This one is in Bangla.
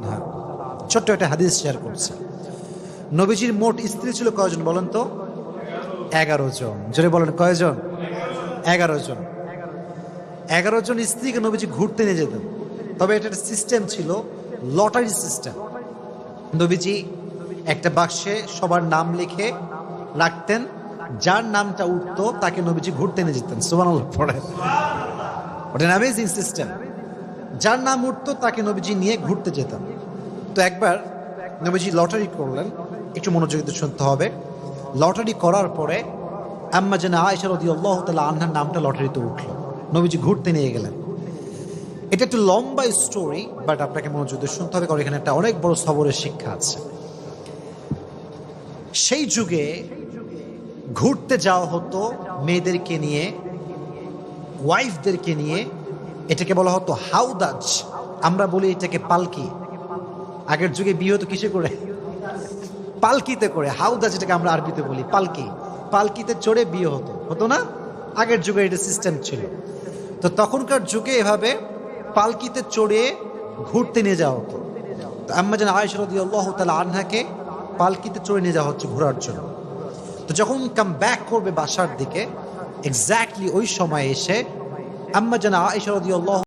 হ্যাঁ, ছোট্ট একটা হাদিস শেয়ার করছে। নবীজির মোট স্ত্রী ছিল কয়জন বলেন তো? 11 জন। জোরে বলেন কয়জন? 11 জন। 11 জন স্ত্রীকে নবীজি ঘুরতে নিয়ে যেতেন। তবে এটার সিস্টেম ছিল লটারি সিস্টেম। নবীজি একটা বাক্সে সবার নাম লিখে রাখতেন, যার নামটা উঠতো তাকে নবীজি ঘুরতে নিয়ে যেতেন। সুবহানাল্লাহ পড়ে। ওটা অ্যামেজিং সিস্টেম। যার নাম উঠতো তাকে নবীজি নিয়ে ঘুরতে যেতেন। তো একবার নবীজি লটারি করলেন, একটু মনোযোগ দিয়ে শুনতে হবে। লটারি করার পরে আম্মা জানা আয়েশা রাদিয়াল্লাহু তাআলা আনহার নামটা লটারিতে উঠলো, নবীজি ঘুরতে নিয়ে গেলেন। এটা একটু লম্বা স্টোরি, বাট আপনাকে মনোযোগ দিয়ে শুনতে হবে, কারণ এখানে একটা অনেক বড় সবরের শিক্ষা আছে। সেই যুগে ঘুরতে যাওয়া হতো মেয়েদেরকে নিয়ে, ওয়াইফদেরকে নিয়ে। এটাকে বলা হতো হাউদাজ, আমরা বলি এটাকে পালকি। আগের যুগে বিয়ে হতো কিসে করে? পালকিতে করে। হাউদাজ যেটাকে আমরা আরবিতে বলি পালকি। পালকিতে চড়ে বিয়ে হতো, হতো না? আগের যুগে এটা সিস্টেম ছিল। তো তখনকার যুগে এভাবে পালকিতে চড়ে ঘুরতে নিয়ে যাওয়া হতো। তো আম্মা জান আয়েশা রাদিয়াল্লাহু তাআলা আনহাকে পালকিতে চড়ে নিয়ে যাওয়া হচ্ছে ঘোরার জন্য। তো যখন কাম ব্যাক করবে বাসার দিকে, এক্স্যাক্টলি ওই সময় এসে আম্মা জান আয়েশা রাদিয়াল্লাহু